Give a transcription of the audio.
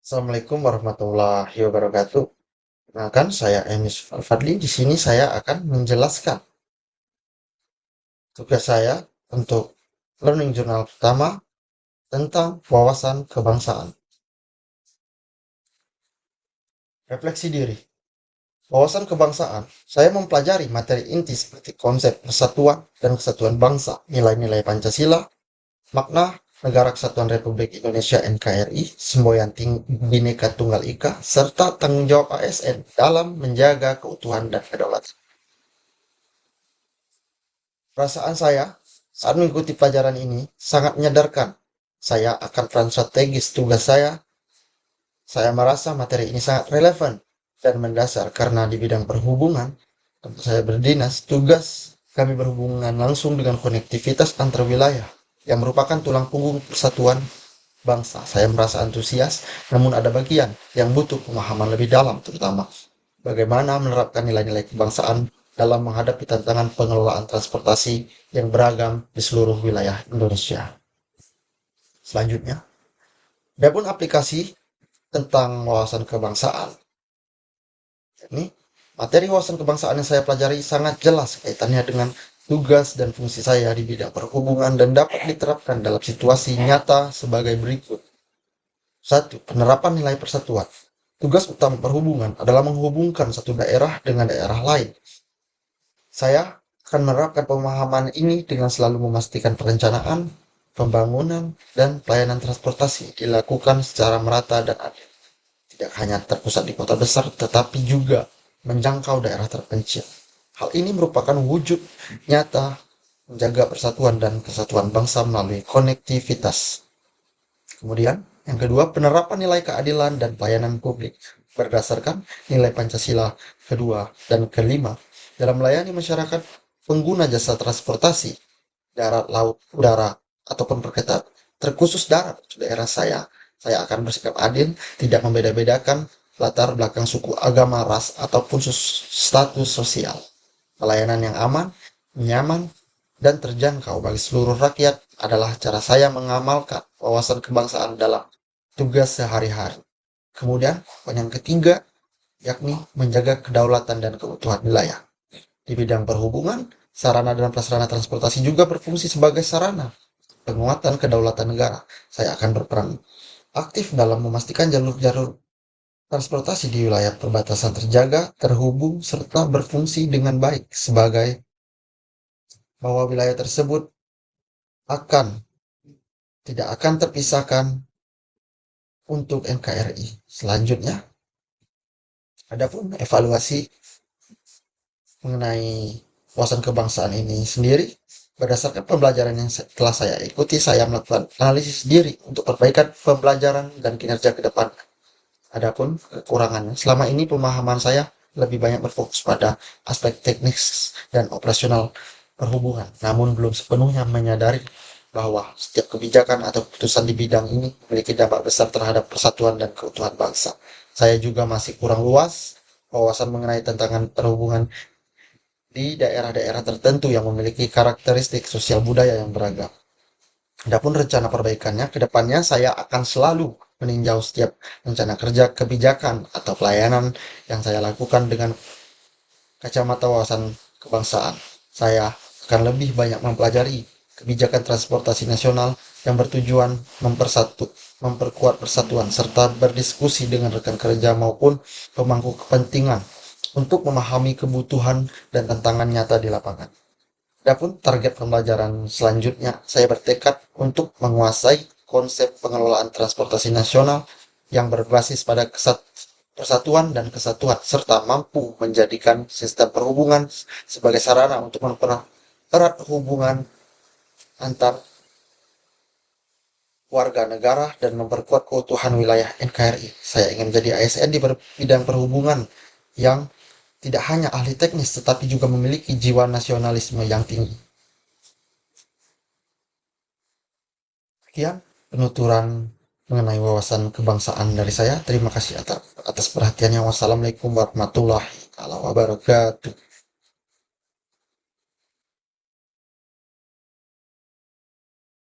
Assalamualaikum warahmatullahi wabarakatuh. Nah, kan saya Emis Fadli. Di sini saya akan menjelaskan tugas saya untuk learning journal pertama tentang wawasan kebangsaan. Refleksi diri. Wawasan kebangsaan, saya mempelajari materi inti seperti konsep persatuan dan kesatuan bangsa, nilai-nilai Pancasila, makna Negara Kesatuan Republik Indonesia NKRI, semboyan Bhinneka Tunggal Ika, serta tanggung jawab ASN dalam menjaga keutuhan dan kedaulatan. Perasaan saya saat mengikuti pelajaran ini sangat menyadarkan saya akan peran strategis tugas saya. Saya merasa materi ini sangat relevan dan mendasar karena di bidang perhubungan, tempat saya berdinas, tugas kami berhubungan langsung dengan konektivitas antar wilayah yang merupakan tulang punggung persatuan bangsa. Saya merasa antusias, namun ada bagian yang butuh pemahaman lebih dalam, terutama bagaimana menerapkan nilai-nilai kebangsaan dalam menghadapi tantangan pengelolaan transportasi yang beragam di seluruh wilayah Indonesia. Selanjutnya, adapun aplikasi tentang wawasan kebangsaan. Ini materi wawasan kebangsaan yang saya pelajari sangat jelas kaitannya dengan tugas dan fungsi saya di bidang perhubungan dan dapat diterapkan dalam situasi nyata sebagai berikut. 1. Penerapan nilai persatuan. Tugas utama perhubungan adalah menghubungkan satu daerah dengan daerah lain. Saya akan menerapkan pemahaman ini dengan selalu memastikan perencanaan, pembangunan, dan pelayanan transportasi dilakukan secara merata dan adil. Tidak hanya terpusat di kota besar, tetapi juga menjangkau daerah terpencil. Hal ini merupakan wujud nyata menjaga persatuan dan kesatuan bangsa melalui konektivitas. Kemudian, yang kedua, penerapan nilai keadilan dan pelayanan publik berdasarkan nilai Pancasila kedua dan kelima dalam melayani masyarakat pengguna jasa transportasi darat, laut, udara, ataupun perkereta, terkhusus darat daerah saya akan bersikap adil, tidak membeda-bedakan latar belakang suku, agama, ras, ataupun status sosial. Pelayanan yang aman, nyaman, dan terjangkau bagi seluruh rakyat adalah cara saya mengamalkan wawasan kebangsaan dalam tugas sehari-hari. Kemudian, poin yang ketiga, yakni menjaga kedaulatan dan keutuhan wilayah. Di bidang perhubungan, sarana dan prasarana transportasi juga berfungsi sebagai sarana penguatan kedaulatan negara. Saya akan berperan aktif dalam memastikan jalur-jalur transportasi di wilayah perbatasan terjaga, terhubung, serta berfungsi dengan baik sebagai bahwa wilayah tersebut akan tidak akan terpisahkan untuk NKRI. Selanjutnya, adapun evaluasi mengenai wawasan kebangsaan ini sendiri, berdasarkan pembelajaran yang telah saya ikuti, saya melakukan analisis diri untuk perbaikan pembelajaran dan kinerja ke depan. Adapun kekurangannya, selama ini pemahaman saya lebih banyak berfokus pada aspek teknis dan operasional perhubungan, namun belum sepenuhnya menyadari bahwa setiap kebijakan atau keputusan di bidang ini memiliki dampak besar terhadap persatuan dan keutuhan bangsa. Saya juga masih kurang luas wawasan mengenai tantangan perhubungan di daerah-daerah tertentu yang memiliki karakteristik sosial budaya yang beragam. Adapun rencana perbaikannya, ke depannya saya akan selalu meninjau setiap rencana kerja, kebijakan, atau pelayanan yang saya lakukan dengan kacamata wawasan kebangsaan. Saya akan lebih banyak mempelajari kebijakan transportasi nasional yang bertujuan memperkuat persatuan, serta berdiskusi dengan rekan kerja maupun pemangku kepentingan untuk memahami kebutuhan dan tantangan nyata di lapangan. Adapun target pembelajaran selanjutnya, saya bertekad untuk menguasai konsep pengelolaan transportasi nasional yang berbasis pada persatuan dan kesatuan, serta mampu menjadikan sistem perhubungan sebagai sarana untuk mempererat hubungan antar warga negara dan memperkuat keutuhan wilayah NKRI. Saya ingin menjadi ASN di bidang perhubungan yang tidak hanya ahli teknis, tetapi juga memiliki jiwa nasionalisme yang tinggi. Sekian penuturan mengenai wawasan kebangsaan dari saya. Terima kasih atas perhatiannya. Wassalamualaikum warahmatullahi wabarakatuh.